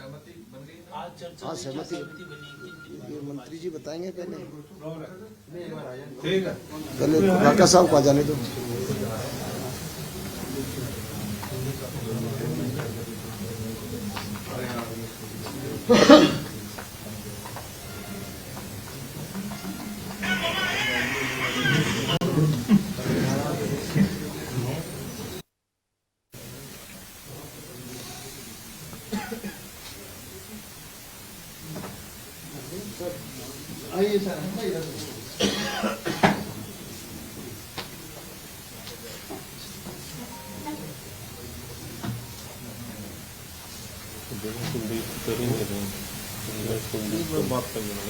सहमति बन गई। हाँ सहमति ये मंत्री जी बताएंगे पहले। ठीक है, पहले काका साहब को आ जाने दो। आइए सर।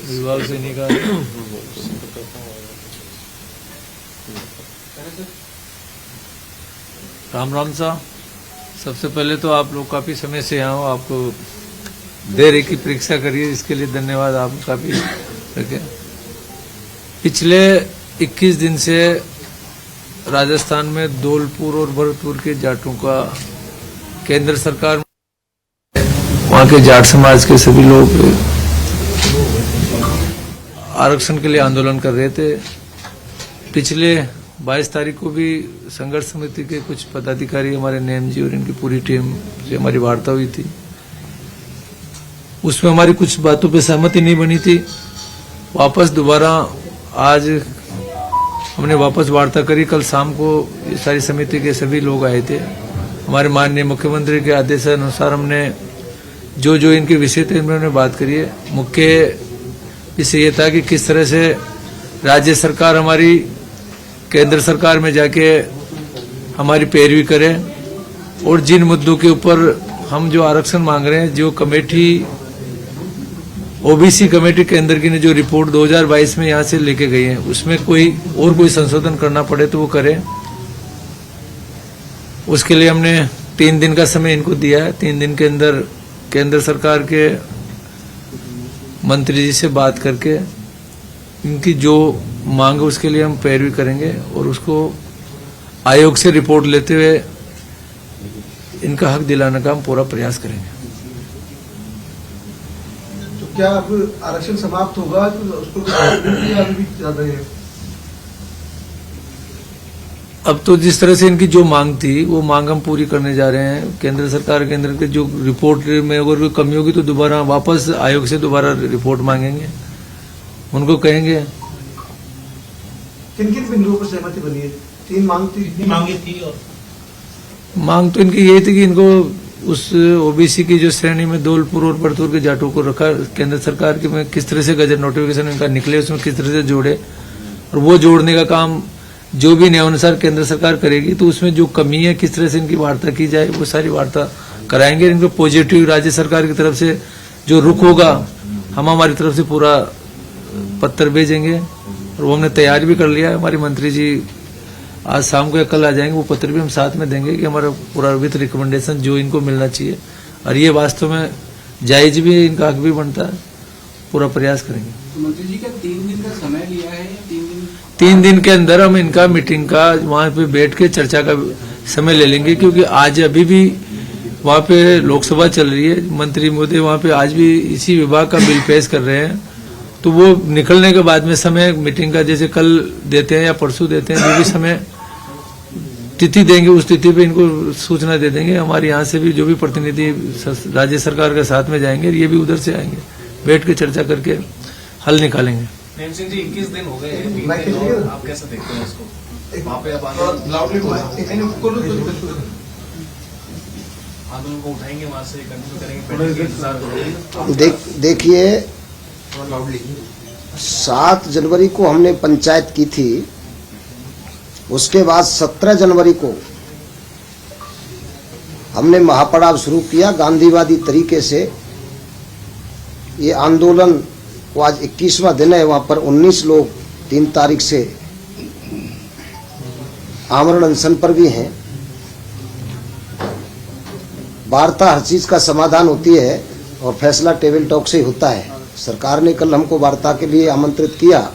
विभाग से निकाल। राम राम साहब, सबसे पहले तो आप लोग काफी समय से यहाँ हो, आपको देर की परीक्षा करिए, इसके लिए धन्यवाद। आप काफी रखे। पिछले 21 दिन से राजस्थान में धौलपुर और भरतपुर के जाटों का केंद्र सरकार, वहां के जाट समाज के सभी लोग आरक्षण के लिए आंदोलन कर रहे थे। पिछले 22 तारीख को भी संघर्ष समिति के कुछ पदाधिकारी, हमारे नेम जी और इनकी पूरी टीम से हमारी वार्ता हुई थी। उसमें हमारी कुछ बातों पे सहमति नहीं बनी थी। वापस दोबारा आज हमने वापस वार्ता करी। कल शाम को ये सारी समिति के सभी लोग आए थे। हमारे माननीय मुख्यमंत्री के आदेशानुसार हमने जो जो इनके विषय थे इनमें बात करी है। मुख्य विषय ये था कि किस तरह से राज्य सरकार हमारी केंद्र सरकार में जाके हमारी पैरवी करे और जिन मुद्दों के ऊपर हम जो आरक्षण मांग रहे हैं, जो कमेटी ओबीसी कमेटी केंद्र की ने जो रिपोर्ट 2022 में यहाँ से लेके गई है, उसमें कोई संशोधन करना पड़े तो वो करें। उसके लिए हमने 3 दिन का समय इनको दिया है। 3 दिन के अंदर केंद्र सरकार के मंत्री जी से बात करके इनकी जो मांग है उसके लिए हम पैरवी करेंगे और उसको आयोग से रिपोर्ट लेते हुए इनका हक दिलाने का हम पूरा प्रयास करेंगे। तो क्या अब आरक्षण समाप्त होगा तो उसको अभी भी ज्यादा है? अब तो जिस तरह से इनकी जो मांग थी वो मांग हम पूरी करने जा रहे हैं। केंद्र सरकार के अंदर के जो रिपोर्ट में अगर कोई कमी होगी तो दोबारा वापस आयोग से दोबारा रिपोर्ट मांगेंगे, उनको कहेंगे। किन किन बिंदुओं पर सहमति बनी है? 3 मांगी थी और मांग तो इनकी यही थी कि इनको उस ओबीसी की जो श्रेणी में धौलपुर और भरतपुर के जाटों को रखा केंद्र सरकार के में किस तरह से गजट नोटिफिकेशन इनका निकले, उसमें किस तरह से जोड़े और वो जोड़ने का काम जो भी नियमानुसार केंद्र सरकार करेगी तो उसमें जो कमी है किस तरह से इनकी वार्ता की जाए, वो सारी वार्ता कराएंगे। इनको पॉजिटिव राज्य सरकार की तरफ से जो रुख होगा हम हमारी तरफ से पूरा पत्र भेजेंगे और वो हमने तैयार भी कर लिया है। हमारी मंत्री जी आज शाम को या कल आ जाएंगे, वो पत्र भी हम साथ में देंगे कि हमारा पूरा विथ रिकमेंडेशन जो इनको मिलना चाहिए और ये वास्तव में जायज भी है, इनका हक भी बनता है, पूरा प्रयास करेंगे। मंत्री जी क्या 3 दिन का समय लिया है या 3 दिन के अंदर हम इनका मीटिंग का वहां पे बैठ के चर्चा का समय ले लेंगे, क्योंकि आज अभी भी वहां पे लोकसभा चल रही है। मंत्री महोदय वहां पे आज भी इसी विभाग का बिल पेश कर रहे हैं, तो वो निकलने के बाद में समय मीटिंग का जैसे कल देते हैं या परसों देते हैं, जो भी समय तिथि देंगे उस तिथि पे इनको सूचना दे देंगे। हमारे यहाँ से भी जो भी प्रतिनिधि राज्य सरकार के साथ में जाएंगे, ये भी उधर से आएंगे, बैठ के चर्चा करके हल निकालेंगे। नेम सिंह जी 21 दिन हो गए हैं, आप कैसे देखते हैं इसको? वहाँ पे अब आंदोलन को उठाएंगे, वहाँ से कंटिन्यू करेंगे। देखिए 7 जनवरी को हमने पंचायत की थी, उसके बाद 17 जनवरी को हमने महापड़ाव शुरू किया गांधीवादी तरीके से। ये आंदोलन को आज 21वां दिन है। वहां पर 19 लोग 3 तारीख से आमरण अनशन पर भी हैं। वार्ता हर चीज का समाधान होती है और फैसला टेबल टॉक से होता है। सरकार ने कल हमको वार्ता के लिए आमंत्रित किया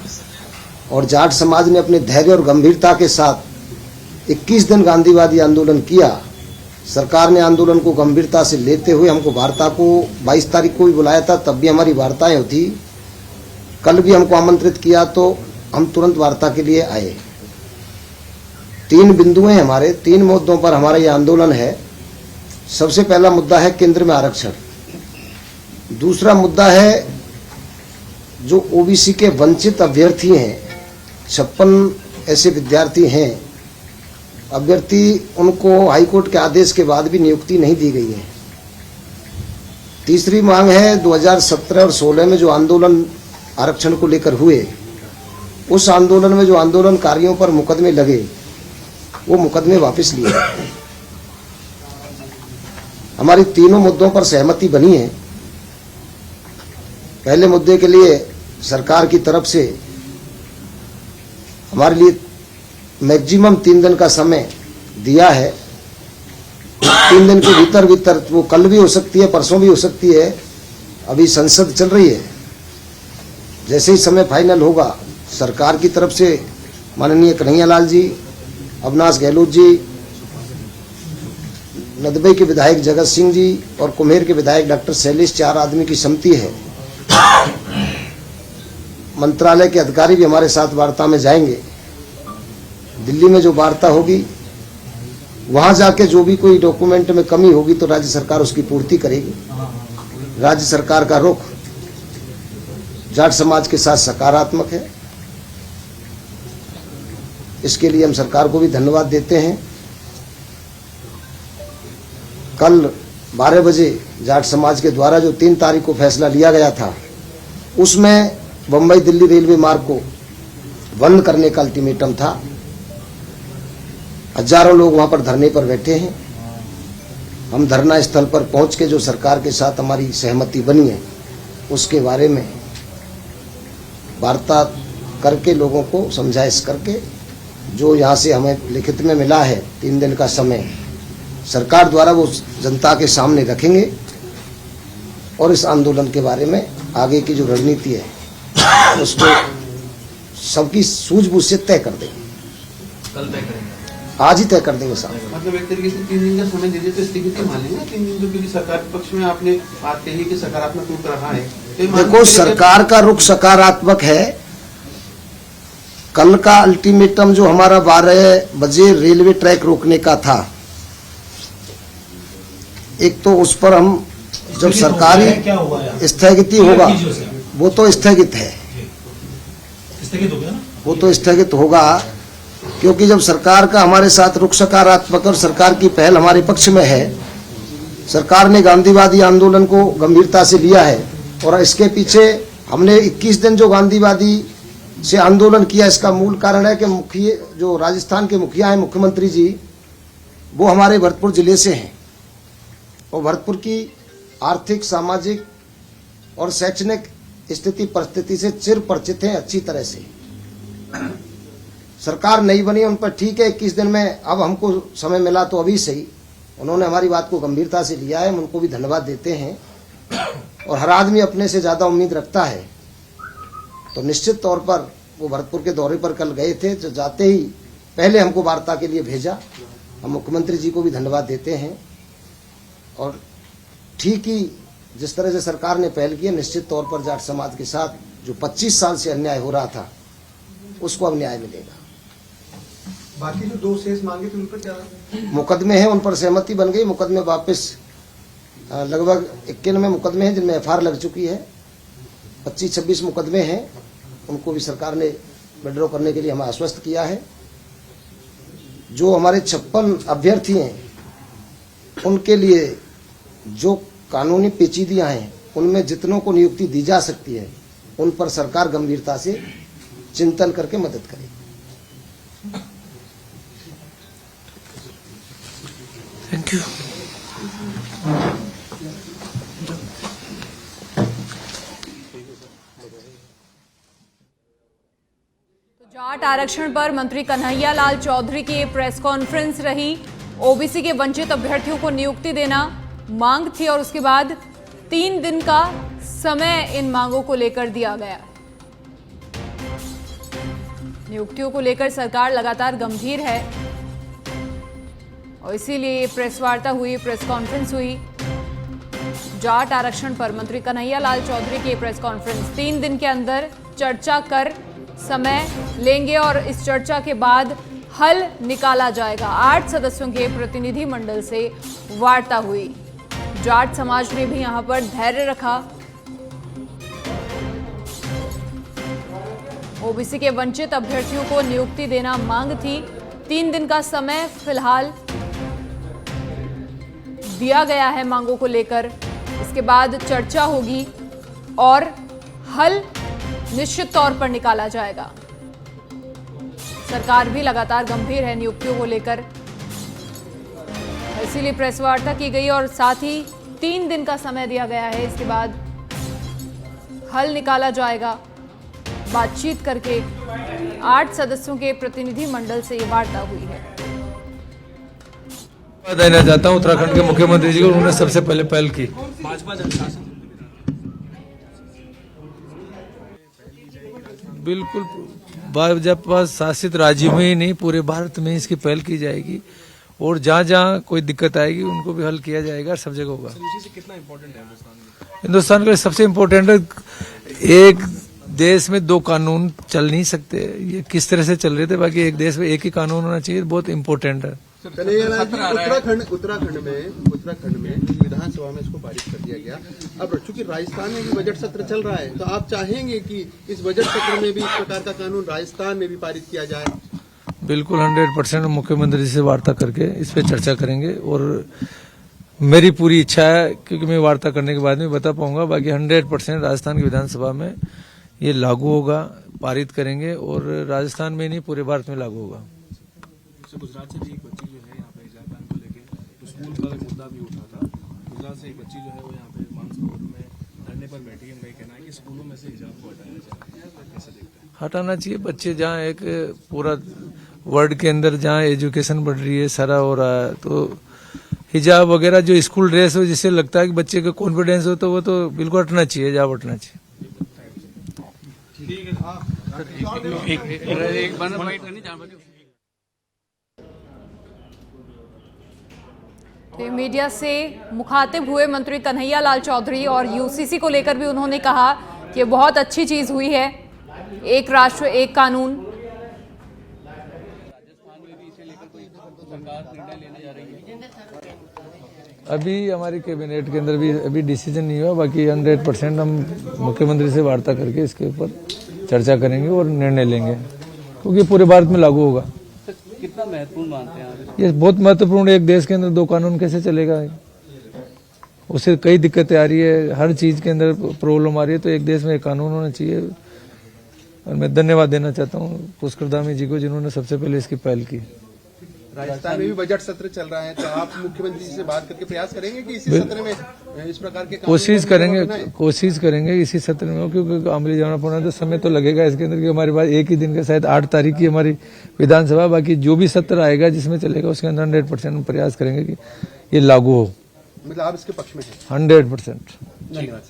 और जाट समाज ने अपने धैर्य और गंभीरता के साथ 21 दिन गांधीवादी आंदोलन किया। सरकार ने आंदोलन को गंभीरता से लेते हुए हमको वार्ता को 22 तारीख को भी बुलाया था, तब भी हमारी वार्ताएं होती। कल भी हमको आमंत्रित किया तो हम तुरंत वार्ता के लिए आए। 3 बिंदु हैं हमारे, 3 मुद्दों पर हमारा ये आंदोलन है। सबसे पहला मुद्दा है केंद्र में आरक्षण। दूसरा मुद्दा है जो ओबीसी के वंचित अभ्यर्थी हैं, 56 ऐसे विद्यार्थी हैं अभ्यर्थी, उनको हाईकोर्ट के आदेश के बाद भी नियुक्ति नहीं दी गई है। तीसरी मांग है 2017 और 16 में जो आंदोलन आरक्षण को लेकर हुए, उस आंदोलन में जो आंदोलनकारियों पर मुकदमे लगे, वो मुकदमे वापस लिए। हमारी तीनों मुद्दों पर सहमति बनी है। पहले मुद्दे के लिए सरकार की तरफ से हमारे लिए मैक्सिमम 3 दिन का समय दिया है। 3 दिन के भीतर वो कल भी हो सकती है, परसों भी हो सकती है, अभी संसद चल रही है। जैसे ही समय फाइनल होगा, सरकार की तरफ से माननीय कन्हैयालाल जी, अविनाश गहलोत जी, नदबई के विधायक जगत सिंह जी और कुम्हेर के विधायक डॉक्टर शैलेश, 4 आदमी की समिति है। मंत्रालय के अधिकारी भी हमारे साथ वार्ता में जाएंगे। दिल्ली में जो वार्ता होगी, वहां जाके जो भी कोई डॉक्यूमेंट में कमी होगी तो राज्य सरकार उसकी पूर्ति करेगी। राज्य सरकार का रुख जाट समाज के साथ सकारात्मक है। इसके लिए हम सरकार को भी धन्यवाद देते हैं। कल 12 बजे जाट समाज के द्वारा जो 3 तारीख को फैसला लिया गया था, उसमें बम्बई दिल्ली रेलवे मार्ग को बंद करने का अल्टीमेटम था। हजारों लोग वहां पर धरने पर बैठे हैं। हम धरना स्थल पर पहुंच के जो सरकार के साथ हमारी सहमति बनी है, उसके बारे में वार्ता करके लोगों को समझाइश करके, जो यहाँ से हमें लिखित में मिला है 3 दिन का समय, सरकार द्वारा वो जनता के सामने रखेंगे और इस आंदोलन के बारे में आगे की जो रणनीति है उसको सबकी सूझबूझ से तय कर देंगे। कल तय करेंगे, आज ही तय कर देंगे साहब। मतलब एक तरीके से 3 दिन का समय दे दिए तो स्थिति मान लेंगे 3 दिन तो, क्योंकि सरकार के पक्ष में आपने बात कही कि सकारात्मक रुख रहा है। देखो, सरकार का रुख सकारात्मक है। कल का अल्टीमेटम जो हमारा 12 बजे रेलवे ट्रैक रोकने का था, एक तो उस पर हम जब सरकारी स्थगिति होगा, वो तो स्थगित है, वो तो स्थगित होगा, क्योंकि जब सरकार का हमारे साथ रुख सकारात्मक और सरकार की पहल हमारे पक्ष में है, सरकार ने गांधीवादी आंदोलन को गंभीरता से लिया है और इसके पीछे हमने 21 दिन जो गांधीवादी से आंदोलन किया, इसका मूल कारण है कि मुखिया जो राजस्थान के मुखिया हैं, मुख्यमंत्री जी, वो हमारे भरतपुर जिले से हैं और भरतपुर की आर्थिक, सामाजिक और शैक्षणिक स्थिति परिस्थिति से चिर परिचित हैं अच्छी तरह से। सरकार नहीं बनी उन पर, ठीक है, 21 दिन में अब हमको समय मिला तो अभी सही, उन्होंने हमारी बात को गंभीरता से लिया है, हम उनको भी धन्यवाद देते हैं। और हर आदमी अपने से ज्यादा उम्मीद रखता है, तो निश्चित तौर पर वो भरतपुर के दौरे पर कल गए थे, तो जाते ही पहले हमको वार्ता के लिए भेजा। हम मुख्यमंत्री जी को भी धन्यवाद देते हैं और ठीक ही जिस तरह से सरकार ने पहल की है, निश्चित तौर पर जाट समाज के साथ जो 25 साल से अन्याय हो रहा था, उसको अब न्याय मिलेगा। बाकी जो 2 शेष मांगे थे उन पर क्या मुकदमे हैं, उन पर सहमति बन गई। मुकदमे वापस लगभग 91 मुकदमे हैं जिनमें एफआईआर लग चुकी है। 25-26 मुकदमे हैं, उनको भी सरकार ने विड्रॉ करने के लिए हमें आश्वस्त किया है। जो हमारे 56 अभ्यर्थी हैं, उनके लिए जो कानूनी पेचीदियां हैं, उनमें जितनों को नियुक्ति दी जा सकती है, उन पर सरकार गंभीरता से चिंतन करके मदद करेगी। Thank you. जाट आरक्षण पर मंत्री कन्हैयालाल चौधरी की प्रेस कॉन्फ्रेंस रही। ओबीसी के वंचित अभ्यर्थियों को नियुक्ति देना मांग थी और उसके बाद 3 दिन का समय इन मांगों को लेकर दिया गया। नियुक्तियों को लेकर सरकार लगातार गंभीर है और इसीलिए ये प्रेस वार्ता हुई, प्रेस कॉन्फ्रेंस हुई। जाट आरक्षण पर मंत्री कन्हैया लाल चौधरी की प्रेस कॉन्फ्रेंस 3 दिन के अंदर चर्चा कर समय लेंगे और इस चर्चा के बाद हल निकाला जाएगा। 8 सदस्यों के प्रतिनिधि मंडल से वार्ता हुई। जाट समाज ने भी यहां पर धैर्य रखा। ओबीसी के वंचित अभ्यर्थियों को नियुक्ति देना मांग थी। 3 दिन का समय फिलहाल दिया गया है मांगों को लेकर। इसके बाद चर्चा होगी और हल निश्चित तौर पर निकाला जाएगा। सरकार भी लगातार गंभीर है नियुक्तियों को लेकर, इसीलिए प्रेस वार्ता की गई और साथ ही 3 दिन का समय दिया गया है। इसके बाद हल निकाला जाएगा। बातचीत करके 8 सदस्यों के प्रतिनिधि मंडल से ये वार्ता हुई है। देना चाहता हूं उत्तराखंड के मुख्यमंत्री जी को, उन्होंने सबसे पहले पहल की। बिल्कुल भाजपा शासित राज्य में ही नहीं, पूरे भारत में इसकी पहल की जाएगी और जहां जहां कोई दिक्कत आएगी उनको भी हल किया जाएगा। सब जगह होगा। कितना इम्पोर्टेंट है हिंदुस्तान के लिए सबसे इम्पोर्टेंट है, एक देश में 2 कानून चल नहीं सकते। ये किस तरह से चल रहे थे, बाकी एक देश में एक ही कानून होना चाहिए, बहुत इम्पोर्टेंट है। उत्तराखंड में विधानसभा में इसको पारित कर दिया गया। अब चूंकि राजस्थान में भी बजट सत्र चल रहा है, तो आप चाहेंगे कि इस बजट सत्र में भी इस प्रकार का कानून राजस्थान में भी पारित किया जाए? बिल्कुल 100% मुख्यमंत्री जी से वार्ता करके इस पे चर्चा करेंगे और मेरी पूरी इच्छा है, क्योंकि मैं वार्ता करने के बाद में बता पाऊंगा, बाकी 100% राजस्थान की विधानसभा में ये लागू होगा, पारित करेंगे और राजस्थान में नहीं पूरे भारत में लागू होगा। गुजरात से भी एक बच्ची जो है यहाँ पे हिजाब बैन को लेके तो स्कूल का एक मुद्दा भी उठा था। गुजरात से एक बच्ची जो है वो यहाँ पे मानसरोवर में धरने पर बैठी है। उनका कहना है कि स्कूलों में से हिजाब को हटाया जाए, कैसे देखते हैं? हटाना चाहिए। बच्चे जहाँ एक पूरा वर्ल्ड के अंदर जहाँ एजुकेशन बढ़ रही है, सारा हो रहा है, तो हिजाब वगैरह जो स्कूल ड्रेस हो जिससे लगता है कि बच्चे का कॉन्फिडेंस हो, तो वो तो बिल्कुल हटना चाहिए, हिजाब हटना चाहिए। तो मीडिया से मुखातिब हुए मंत्री कन्हैया लाल चौधरी और यूसीसी को लेकर भी उन्होंने कहा कि बहुत अच्छी चीज हुई है, एक राष्ट्र एक कानून। अभी हमारी कैबिनेट के अंदर भी अभी डिसीजन नहीं हुआ, बाकी 100% हम मुख्यमंत्री से वार्ता करके इसके ऊपर चर्चा करेंगे और निर्णय लेंगे, क्योंकि पूरे भारत में लागू होगा। कितना महत्वपूर्ण मानते हैं आप? ये बहुत महत्वपूर्ण है। एक देश के अंदर 2 कानून कैसे चलेगा? उससे कई दिक्कतें आ रही है, हर चीज के अंदर प्रॉब्लम आ रही है, तो एक देश में एक कानून होना चाहिए। और मैं धन्यवाद देना चाहता हूँ पुष्कर धामी जी को, जिन्होंने सबसे पहले इसकी पहल की। राजस्थान में भी बजट सत्र चल रहा है, तो आप मुख्यमंत्री जी से बात करके प्रयास करेंगे कि इसी सत्र में इस प्रकार के कोशिश करेंगे इसी सत्र में, क्योंकि अमली जाना पड़ना तो समय तो लगेगा इसके अंदर, कि हमारे पास एक ही दिन का शायद 8 तारीख की हमारी विधानसभा, बाकी जो भी सत्र आएगा जिसमें चलेगा उसके अंदर 100% हम प्रयास करेंगे कि ये लागू हो। मतलब आप इसके पक्ष में हैं? 100%। धन्यवाद।